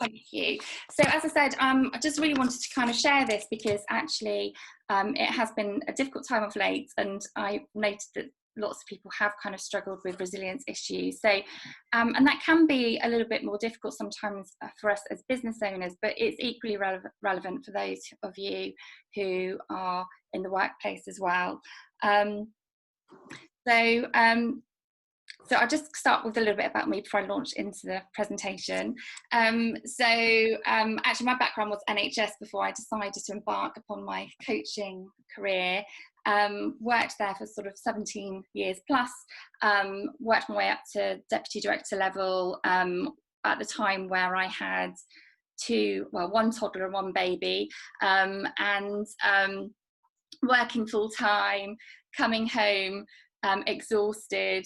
thank you. So as I said, I just really wanted to kind of share this because actually it has been a difficult time of late, and I noted that lots of people have kind of struggled with resilience issues. So, and that can be a little bit more difficult sometimes for us as business owners, but it's equally relevant for those of you who are in the workplace as well. So I'll just start with a little bit about me before I launch into the presentation. Actually my background was NHS before I decided to embark upon my coaching career. Worked there for sort of 17 years plus, worked my way up to deputy director level at the time where I had one toddler and one baby, and working full time, coming home exhausted,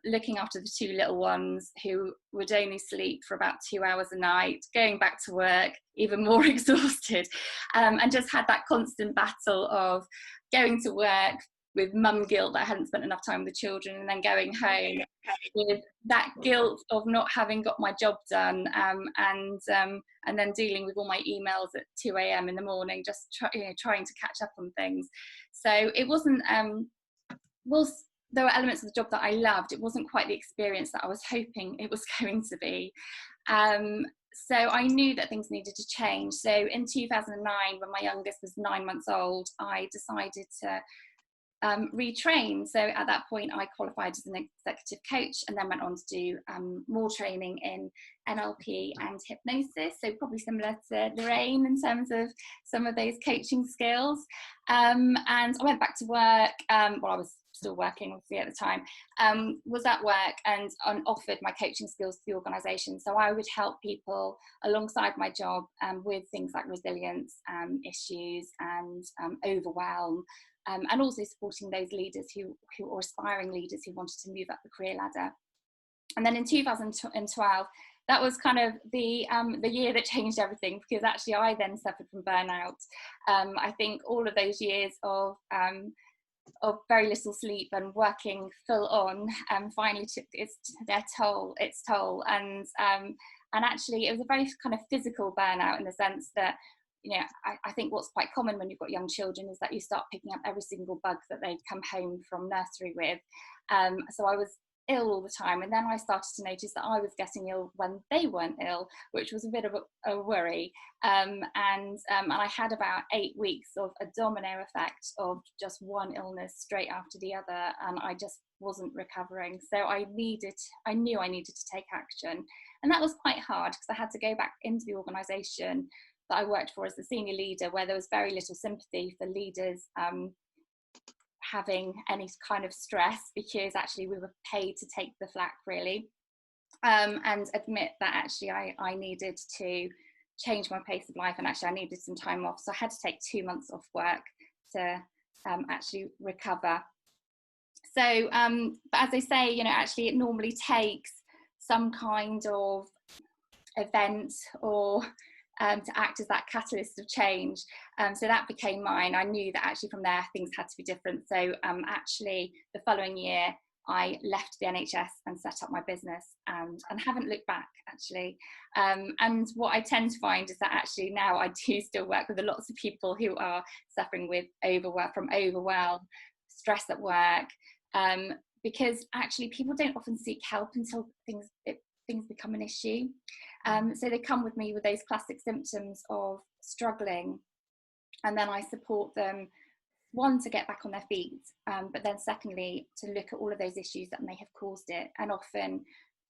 looking after the two little ones who would only sleep for about 2 hours a night, going back to work even more exhausted, and just had that constant battle of going to work with mum guilt that I hadn't spent enough time with the children, and then going home with that guilt of not having got my job done, and then dealing with all my emails at 2 a.m. in the morning, just trying to catch up on things. So it wasn't there were elements of the job that I loved. It wasn't quite the experience that I was hoping it was going to be. So I knew that things needed to change. So in 2009, when my youngest was 9 months old, I decided to retrain. So at that point I qualified as an executive coach, and then went on to do more training in NLP and hypnosis, so probably similar to Lorraine in terms of some of those coaching skills, and I went back to work. I was still working obviously at the time, was at work and offered my coaching skills to the organisation. So I would help people alongside my job with things like resilience issues and overwhelm, and also supporting those leaders who are aspiring leaders who wanted to move up the career ladder. And then in 2012, that was kind of the year that changed everything, because actually I then suffered from burnout. I think all of those years of very little sleep and working full on finally took its toll, and actually it was a very kind of physical burnout, in the sense that, you know, I think what's quite common when you've got young children is that you start picking up every single bug that they come home from nursery with. So I was ill all the time, and then I started to notice that I was getting ill when they weren't ill, which was a bit of a worry, and I had about 8 weeks of a domino effect of just one illness straight after the other, and I just wasn't recovering. So I knew I needed to take action, and that was quite hard, because I had to go back into the organisation that I worked for as the senior leader, where there was very little sympathy for leaders having any kind of stress, because actually we were paid to take the flak, really, and admit that actually I needed to change my pace of life, and actually I needed some time off. So I had to take 2 months off work to actually recover. So but as I say, you know, actually it normally takes some kind of event or to act as that catalyst of change. So that became mine. I knew that actually from there things had to be different. So actually the following year I left the NHS and set up my business, and haven't looked back, actually. And what I tend to find is that actually now I do still work with lots of people who are suffering with overwhelm, stress at work, because actually people don't often seek help until things become an issue. So they come with me with those classic symptoms of struggling, and then I support them, one, to get back on their feet, but then secondly to look at all of those issues that may have caused it. And often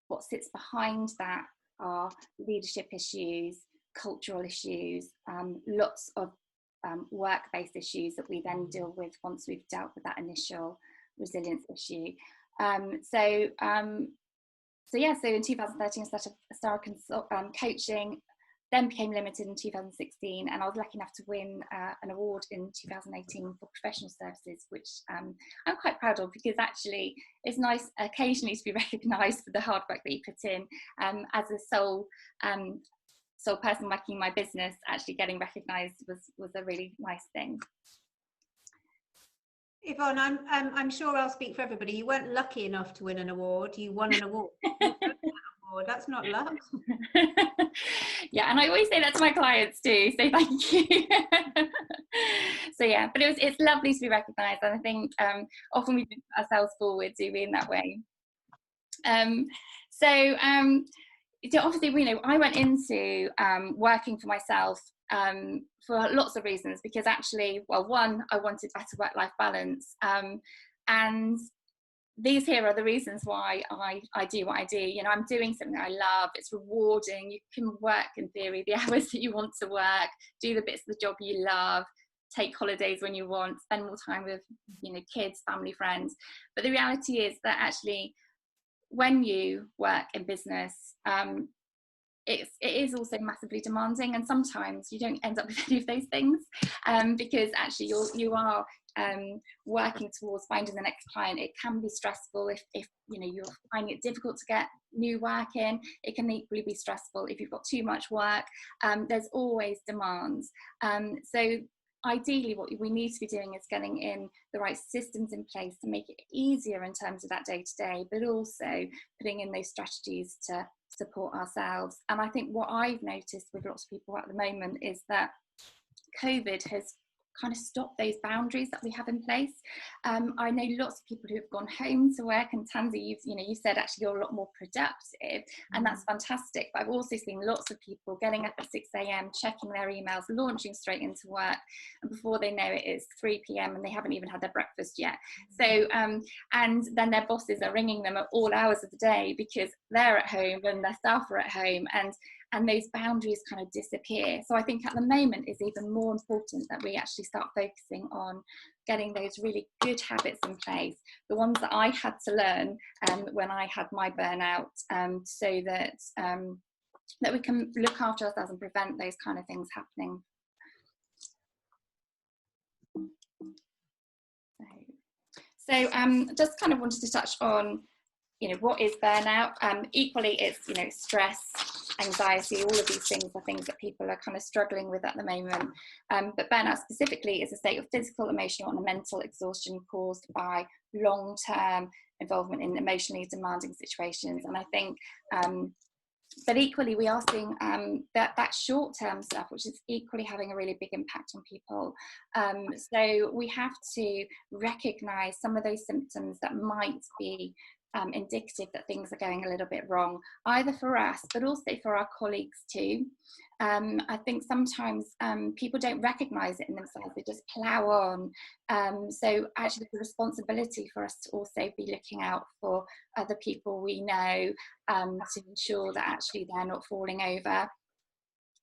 what sits behind that are leadership issues, cultural issues, lots of work-based issues that we then deal with once we've dealt with that initial resilience issue. So in 2013 I started Star Coaching, then became limited in 2016, and I was lucky enough to win an award in 2018 for professional services, which I'm quite proud of, because actually it's nice occasionally to be recognised for the hard work that you put in. As a sole person working in my business, actually getting recognised was a really nice thing. Yvonne, I'm sure I'll speak for everybody. You weren't lucky enough to win an award. You won an award. That's not luck. Yeah, and I always say that to my clients too, so thank you. So yeah, but it's lovely to be recognised, and I think often we put ourselves forward, do we, in that way. So obviously, you know, I went into working for myself for lots of reasons, because actually, well, one, I wanted better work-life balance, and these here are the reasons why I do what I do. You know, I'm doing something I love, it's rewarding, you can work in theory the hours that you want to work, do the bits of the job you love, take holidays when you want, spend more time with, you know, kids, family, friends. But the reality is that actually when you work in business, it is also massively demanding, and sometimes you don't end up with any of those things, because actually you are working towards finding the next client. It can be stressful if you know, you're finding it difficult to get new work in. It can equally be stressful if you've got too much work. There's always demands. So ideally what we need to be doing is getting in the right systems in place to make it easier in terms of that day-to-day, but also putting in those strategies to support ourselves. And I think what I've noticed with lots of people at the moment is that COVID has kind of stop those boundaries that we have in place. I know lots of people who have gone home to work, and Tansy, you said actually you're a lot more productive, and that's fantastic. But I've also seen lots of people getting up at 6 a.m, checking their emails, launching straight into work, and before they know it, it's 3 p.m. and they haven't even had their breakfast yet. So and then their bosses are ringing them at all hours of the day because they're at home and their staff are at home, and those boundaries kind of disappear. So I think at the moment it's even more important that we actually start focusing on getting those really good habits in place, the ones that I had to learn when I had my burnout, so that that we can look after ourselves and prevent those kind of things happening. So just kind of wanted to touch on, you know, what is burnout? Equally, it's, you know, stress, anxiety, all of these things are things that people are kind of struggling with at the moment. But burnout specifically is a state of physical, emotional and mental exhaustion caused by long-term involvement in emotionally demanding situations. And I think, but equally we are seeing that short-term stuff, which is equally having a really big impact on people. So we have to recognise some of those symptoms that might be indicative that things are going a little bit wrong, either for us but also for our colleagues too. I think sometimes people don't recognise it in themselves, they just plough on. So actually the responsibility for us to also be looking out for other people we know, to ensure that actually they're not falling over.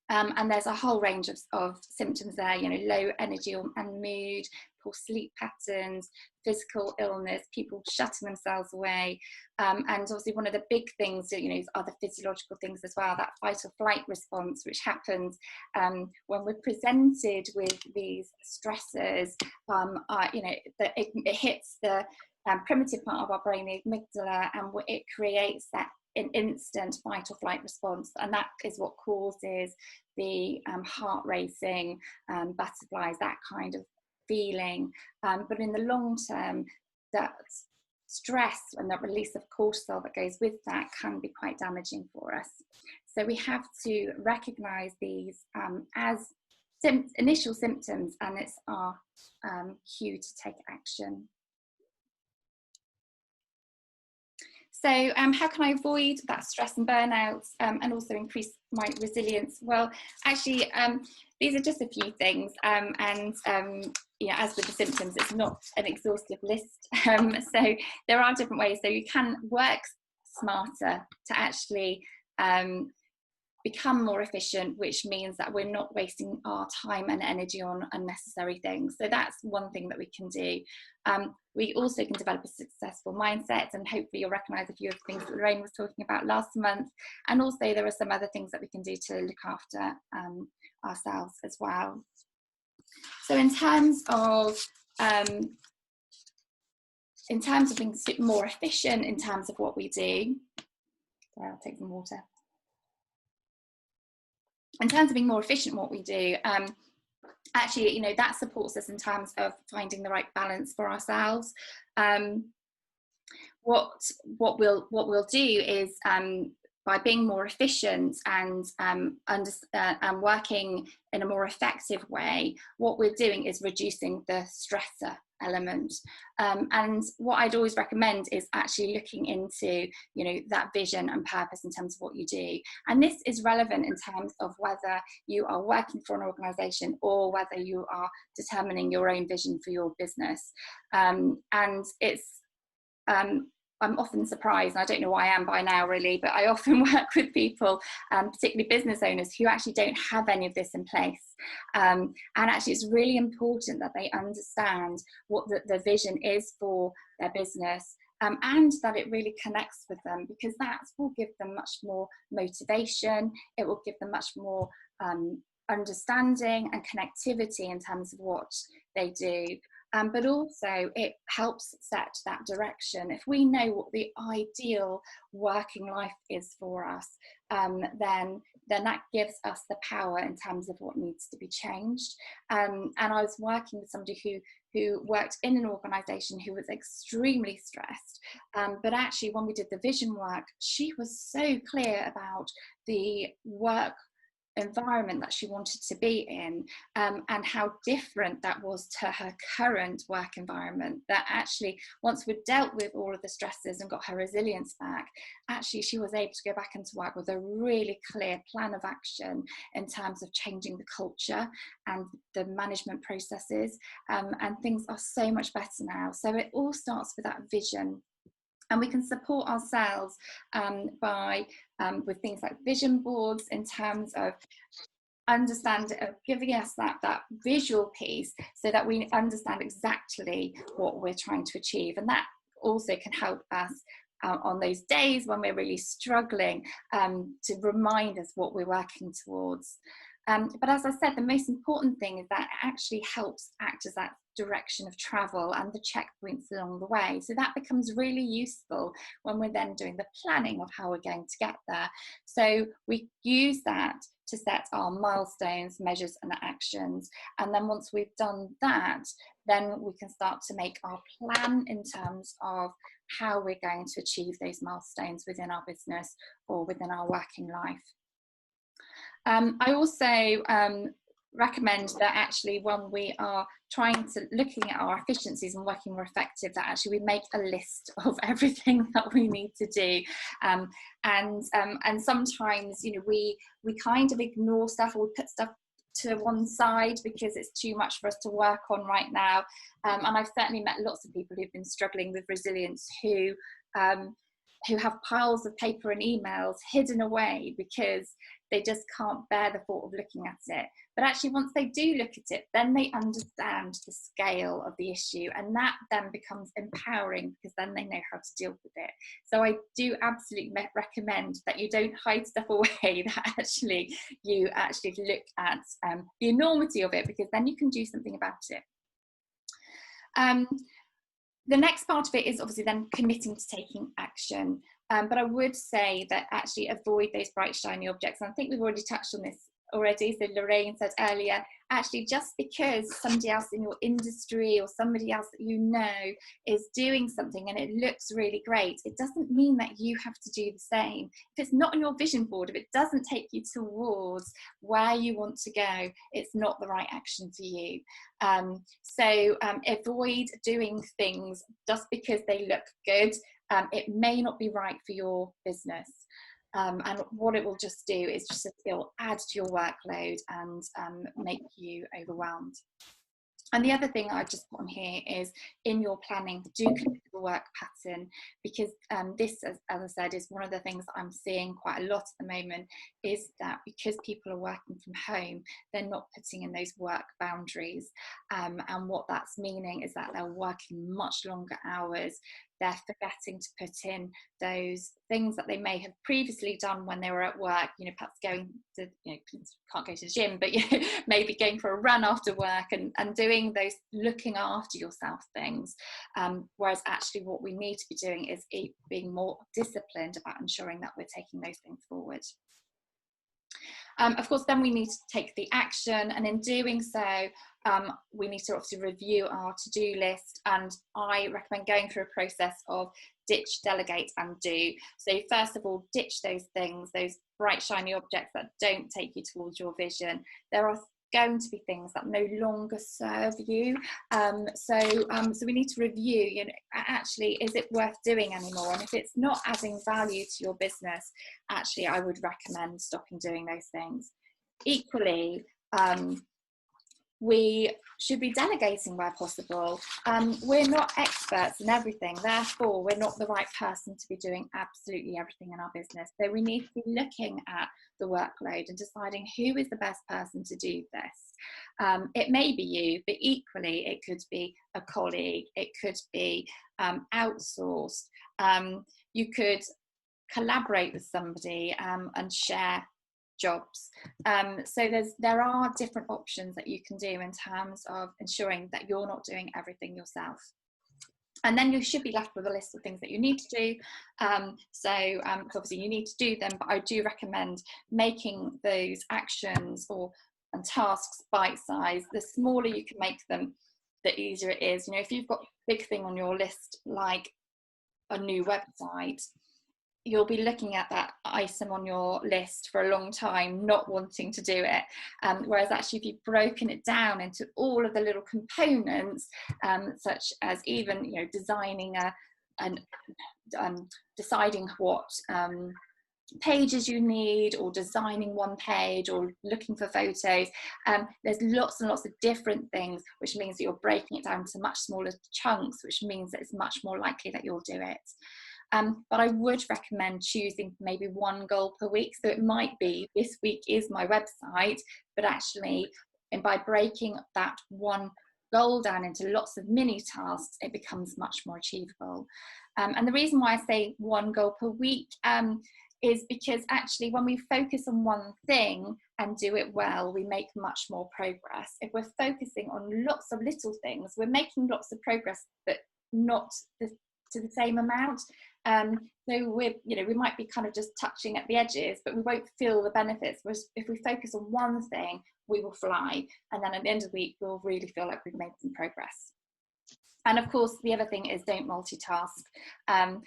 And there's a whole range of symptoms there, you know, low energy and mood, poor sleep patterns, physical illness, people shutting themselves away. And obviously one of the big things, you know, are the physiological things as well, that fight or flight response, which happens when we're presented with these stressors. You know, that it hits the primitive part of our brain, the amygdala, and it creates that an instant fight or flight response, and that is what causes the heart racing, butterflies, that kind of feeling. But in the long term, that stress and that release of cortisol that goes with that can be quite damaging for us. So we have to recognise these as initial symptoms, and it's our cue to take action. So how can I avoid that stress and burnout and also increase my resilience? Well, actually, these are just a few things. Yeah, as with the symptoms, it's not an exhaustive list. So there are different ways. So you can work smarter to actually become more efficient, which means that we're not wasting our time and energy on unnecessary things. So that's one thing that we can do. We also can develop a successful mindset, and hopefully you'll recognise a few of the things that Lorraine was talking about last month. And also there are some other things that we can do to look after ourselves as well. So in terms of being more efficient in terms of what we do, sorry, I'll take some water. In terms of being more efficient in what we do, actually, you know, that supports us in terms of finding the right balance for ourselves. What we'll do is by being more efficient and working in a more effective way, what we're doing is reducing the stressor element. And what I'd always recommend is actually looking into, you know, that vision and purpose in terms of what you do. And this is relevant in terms of whether you are working for an organisation or whether you are determining your own vision for your business. And it's I'm often surprised, and I don't know why I am by now really, but I often work with people, particularly business owners, who actually don't have any of this in place. And actually it's really important that they understand what the vision is for their business, and that it really connects with them, because that will give them much more motivation. It will give them much more understanding and connectivity in terms of what they do. But also it helps set that direction. If we know what the ideal working life is for us, then that gives us the power in terms of what needs to be changed. And I was working with somebody who worked in an organisation who was extremely stressed, but actually when we did the vision work, she was so clear about the work environment that she wanted to be in, and how different that was to her current work environment, that actually once we'd dealt with all of the stresses and got her resilience back, actually she was able to go back into work with a really clear plan of action in terms of changing the culture and the management processes, and things are so much better now. So it all starts with that vision. And we can support ourselves by with things like vision boards, in terms of giving us that visual piece, so that we understand exactly what we're trying to achieve. And that also can help us on those days when we're really struggling, to remind us what we're working towards. But as I said, the most important thing is that it actually helps act as that direction of travel and the checkpoints along the way. So that becomes really useful when we're then doing the planning of how we're going to get there. So we use that to set our milestones, measures and actions. And then once we've done that, then we can start to make our plan in terms of how we're going to achieve those milestones within our business or within our working life. I also recommend that actually when we are looking at our efficiencies and working more effective, that actually we make a list of everything that we need to do, and sometimes, you know, we kind of ignore stuff, or we put stuff to one side because it's too much for us to work on right now. And I've certainly met lots of people who've been struggling with resilience, who have piles of paper and emails hidden away because they just can't bear the thought of looking at it. But actually once they do look at it, then they understand the scale of the issue, and that then becomes empowering, because then they know how to deal with it. So I do absolutely recommend that you don't hide stuff away, that actually you actually look at the enormity of it, because then you can do something about it. The next part of it is obviously then committing to taking action. But I would say that actually avoid those bright, shiny objects. And I think we've already touched on this already. So Lorraine said earlier, actually just because somebody else in your industry or somebody else that you know is doing something and it looks really great, it doesn't mean that you have to do the same. If it's not on your vision board, if it doesn't take you towards where you want to go, it's not the right action for you. So avoid doing things just because they look good. It may not be right for your business. And what it will just do is it'll add to your workload and make you overwhelmed. And the other thing I just put on here is, in your planning, do commit to the work pattern, because this, as I said, is one of the things that I'm seeing quite a lot at the moment, is that because people are working from home, they're not putting in those work boundaries. And what that's meaning is that they're working much longer hours. They're forgetting to put in those things that they may have previously done when they were at work, you know, perhaps going to, you know, can't go to the gym, but you know, maybe going for a run after work and doing those looking after yourself things. Whereas actually what we need to be doing is being more disciplined about ensuring that we're taking those things forward. Of course, then we need to take the action, and in doing so, we need to obviously review our to-do list, and I recommend going through a process of ditch, delegate and do. So first of all, ditch those things, those bright shiny objects that don't take you towards your vision. There are going to be things that no longer serve you, so we need to review, you know, actually, is it worth doing anymore? And if it's not adding value to your business, actually I would recommend stopping doing those things. Equally, we should be delegating where possible. We're not experts in everything, therefore we're not the right person to be doing absolutely everything in our business. So we need to be looking at the workload and deciding who is the best person to do this. It may be you, but equally it could be a colleague, it could be outsourced. You could collaborate with somebody and share jobs. So there are different options that you can do in terms of ensuring that you're not doing everything yourself. And then you should be left with a list of things that you need to do. So obviously you need to do them, but I do recommend making those actions and tasks bite-sized. The smaller you can make them, the easier it is. You know, if you've got a big thing on your list like a new website, you'll be looking at that item on your list for a long time, not wanting to do it. Whereas actually, if you've broken it down into all of the little components, such as even, you know, designing deciding what pages you need, or designing one page, or looking for photos, there's lots and lots of different things, which means that you're breaking it down to much smaller chunks, which means that it's much more likely that you'll do it. But I would recommend choosing maybe one goal per week. So it might be, this week is my website, but actually, and by breaking that one goal down into lots of mini tasks, it becomes much more achievable. And the reason why I say one goal per week is because actually when we focus on one thing and do it well, we make much more progress. If we're focusing on lots of little things, we're making lots of progress, but not to the same amount. So we might be kind of just touching at the edges, but we won't feel the benefits. Whereas if we focus on one thing, we will fly, and then at the end of the week we'll really feel like we've made some progress. And of course, the other thing is, don't multitask.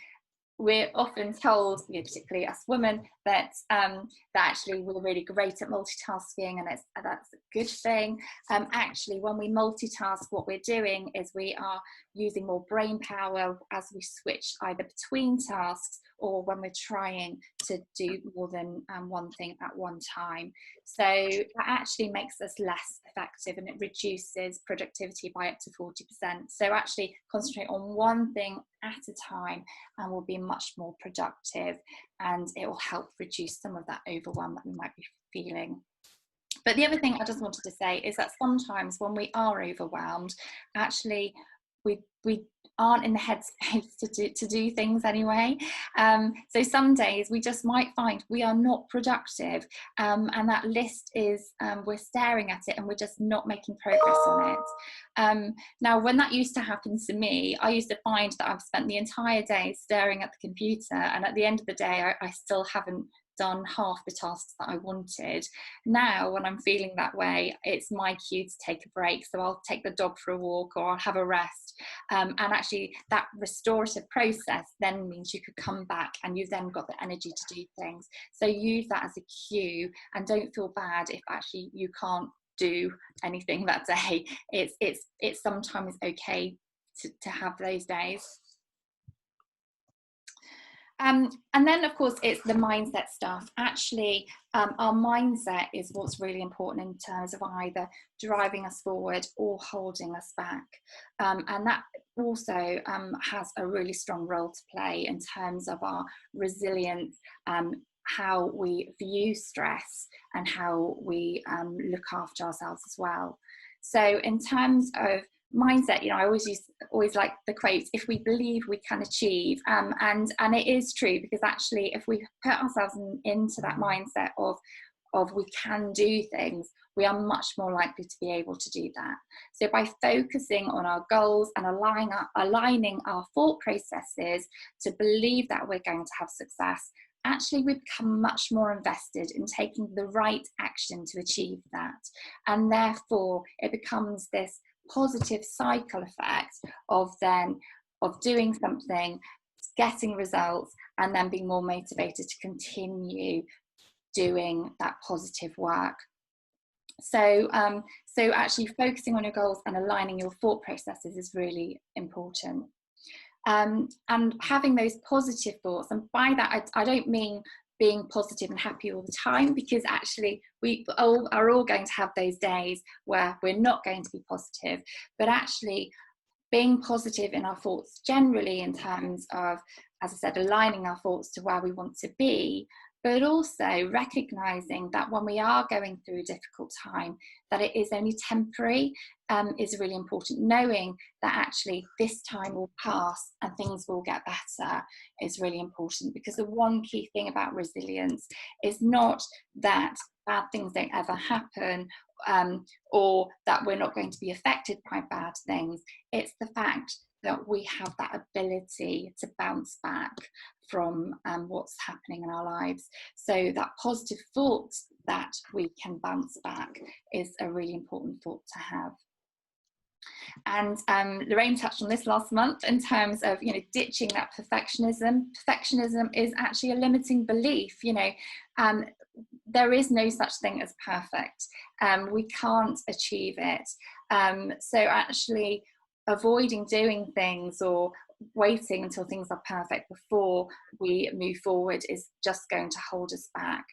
We're often told, particularly us women, that actually we're really great at multitasking, and that's a good thing. Actually, when we multitask, what we're doing is we are using more brain power as we switch either between tasks, or when we're trying to do more than one thing at one time. So that actually makes us less effective, and it reduces productivity by up to 40%. So actually concentrate on one thing at a time, and we'll be much more productive, and it will help reduce some of that overwhelm that we might be feeling. But the other thing I just wanted to say is that sometimes when we are overwhelmed, actually we aren't in the headspace to do things anyway. So some days we just might find we are not productive, and that list is, we're staring at it and we're just not making progress on it. Now, when that used to happen to me, I used to find that I've spent the entire day staring at the computer, and at the end of the day I still haven't done half the tasks that I wanted. Now, when I'm feeling that way, it's my cue to take a break. So I'll take the dog for a walk, or I'll have a rest. And actually, that restorative process then means you could come back and you've then got the energy to do things. So use that as a cue, and don't feel bad if actually you can't do anything that day. It's sometimes okay to have those days. And then, of course, it's the mindset stuff. Actually, our mindset is what's really important in terms of either driving us forward or holding us back. And that also has a really strong role to play in terms of our resilience, how we view stress, and how we look after ourselves as well. So in terms of mindset, I always like the quote, if we believe we can achieve, and it is true, because actually if we put ourselves into that mindset of we can do things, we are much more likely to be able to do that. So by focusing on our goals and aligning our thought processes to believe that we're going to have success, actually we become much more invested in taking the right action to achieve that. And therefore it becomes this positive cycle effect of doing something, getting results, and then being more motivated to continue doing that positive work. So actually focusing on your goals and aligning your thought processes is really important. And having those positive thoughts, and by that I don't mean being positive and happy all the time, because actually we are all going to have those days where we're not going to be positive, but actually being positive in our thoughts generally, in terms of, as I said, aligning our thoughts to where we want to be, but also recognizing that when we are going through a difficult time, that it is only temporary, is really important. Knowing that actually this time will pass and things will get better is really important, because the one key thing about resilience is not that bad things don't ever happen, or that we're not going to be affected by bad things. It's the fact that we have that ability to bounce back from what's happening in our lives. So that positive thought that we can bounce back is a really important thought to have. And Lorraine touched on this last month in terms of, you know, ditching that perfectionism. Perfectionism is actually a limiting belief. You know, there is no such thing as perfect. We can't achieve it. So actually avoiding doing things or waiting until things are perfect before we move forward is just going to hold us back.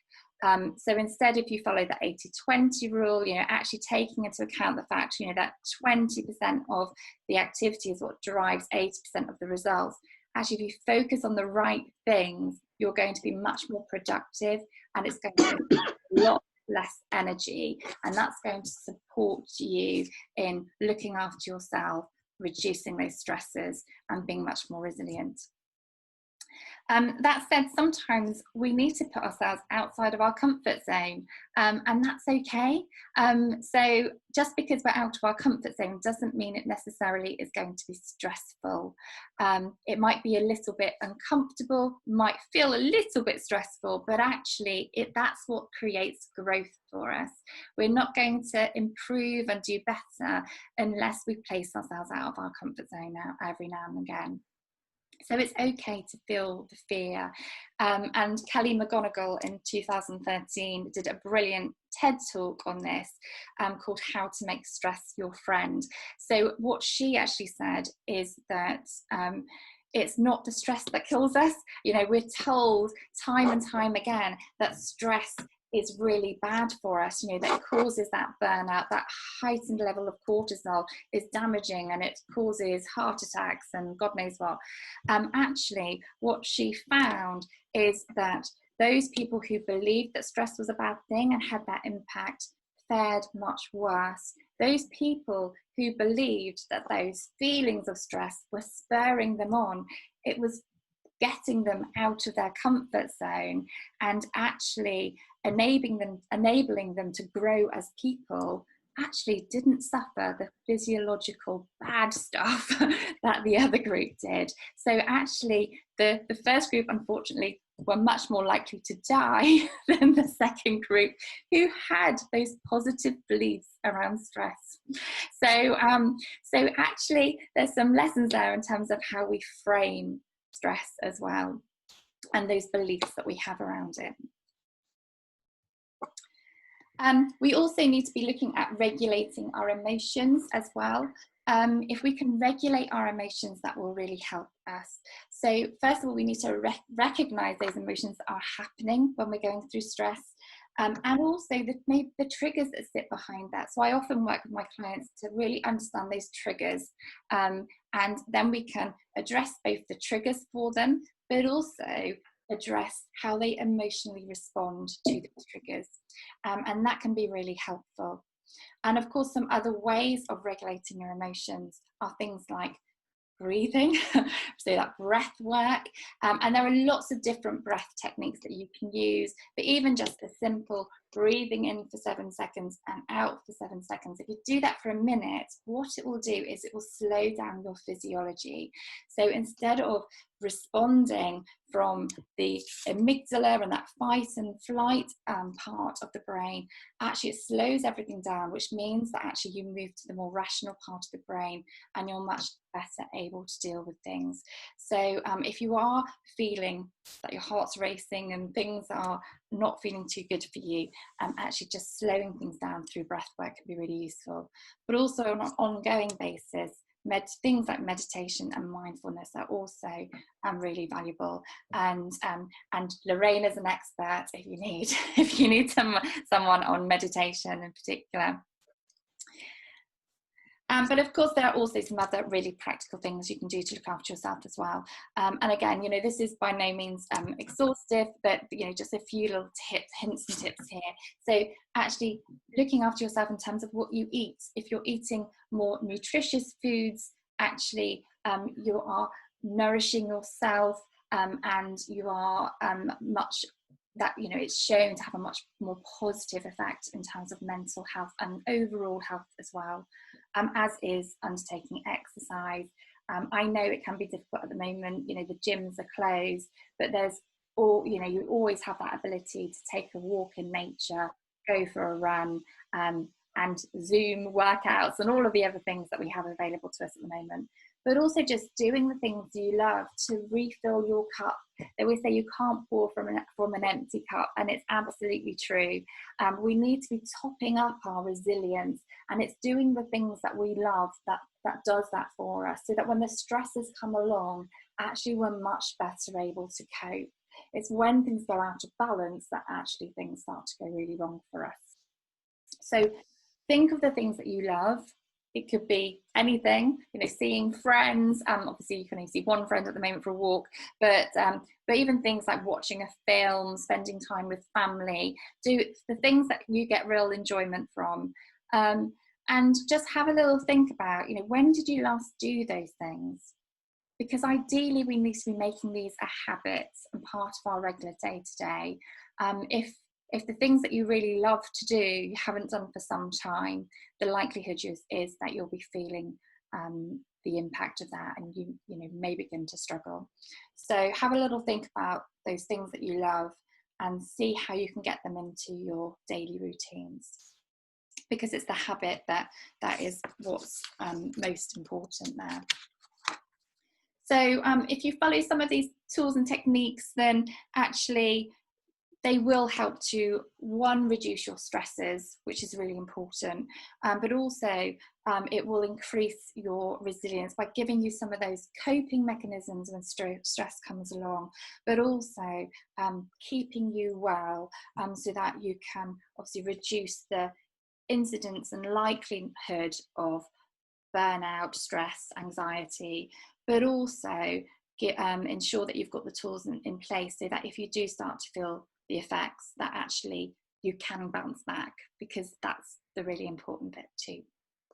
So instead, if you follow the 80-20 rule, you know, actually taking into account the fact, you know, that 20% of the activity is what drives 80% of the results. Actually, if you focus on the right things, you're going to be much more productive, and it's going to be a lot less energy, and that's going to support you in looking after yourself, reducing those stresses, and being much more resilient. That said, sometimes we need to put ourselves outside of our comfort zone, and that's okay. So just because we're out of our comfort zone doesn't mean it necessarily is going to be stressful. It might be a little bit uncomfortable, might feel a little bit stressful, but actually that's what creates growth for us. We're not going to improve and do better unless we place ourselves out of our comfort zone every now and again. So it's okay to feel the fear. And Kelly McGonigal in 2013 did a brilliant TED talk on this, called How to Make Stress Your Friend. So what she actually said is that it's not the stress that kills us. You know, we're told time and time again that stress is really bad for us, you know, that it causes that burnout, that heightened level of cortisol is damaging, and it causes heart attacks and God knows what. Actually, what she found is that those people who believed that stress was a bad thing and had that impact fared much worse. Those people who believed that those feelings of stress were spurring them on, it was getting them out of their comfort zone and actually enabling them to grow as people, actually didn't suffer the physiological bad stuff that the other group did. So actually the first group, unfortunately, were much more likely to die than the second group, who had those positive beliefs around stress. So actually there's some lessons there in terms of how we frame stress as well, and those beliefs that we have around it. We also need to be looking at regulating our emotions as well. If we can regulate our emotions, that will really help us. So first of all, we need to recognize those emotions that are happening when we're going through stress, and also the triggers that sit behind that. So I often work with my clients to really understand those triggers, and then we can address both the triggers for them, but also address how they emotionally respond to those triggers, and that can be really helpful. And of course, some other ways of regulating your emotions are things like breathing, so that breath work, and there are lots of different breath techniques that you can use, but even just a simple breathing in for 7 seconds and out for 7 seconds. If you do that for a minute, what it will do is it will slow down your physiology. So instead of responding from the amygdala and that fight and flight part of the brain, actually it slows everything down, which means that actually you move to the more rational part of the brain and you're much better able to deal with things. So if you are feeling that your heart's racing and things are not feeling too good for you, actually just slowing things down through breath work can be really useful. But also on an ongoing basis, things like meditation and mindfulness are also really valuable. And Lorraine is an expert if you need someone on meditation in particular. But of course, there are also some other really practical things you can do to look after yourself as well. And again, this is by no means exhaustive, but just a few little hints and tips here. So actually looking after yourself in terms of what you eat. If you're eating more nutritious foods, actually you are nourishing yourself, and you are much that it's shown to have a much more positive effect in terms of mental health and overall health as well, as is undertaking exercise. I know it can be difficult at the moment, the gyms are closed, but you always have that ability to take a walk in nature, go for a run, and Zoom workouts and all of the other things that we have available to us at the moment. But also just doing the things you love to refill your cup. They always say you can't pour from an empty cup, and it's absolutely true. We need to be topping up our resilience, and it's doing the things that we love that does that for us, so that when the stresses come along, actually we're much better able to cope. It's when things go out of balance that actually things start to go really wrong for us. So think of the things that you love. It could be anything, seeing friends. Obviously, you can only see one friend at the moment for a walk, but even things like watching a film, spending time with family, do the things that you get real enjoyment from, and just have a little think about, when did you last do those things? Because ideally, we need to be making these a habit and part of our regular day-to-day. If the things that you really love to do you haven't done for some time, the likelihood is that you'll be feeling the impact of that, and you may begin to struggle. So have a little think about those things that you love and see how you can get them into your daily routines, because it's the habit that is what's most important there. So if you follow some of these tools and techniques, then actually they will help to, one, reduce your stresses, which is really important, but also it will increase your resilience by giving you some of those coping mechanisms when stress comes along, but also keeping you well, so that you can obviously reduce the incidence and likelihood of burnout, stress, anxiety, but also ensure that you've got the tools in place so that if you do start to feel the effects, that actually you can bounce back, because that's the really important bit too.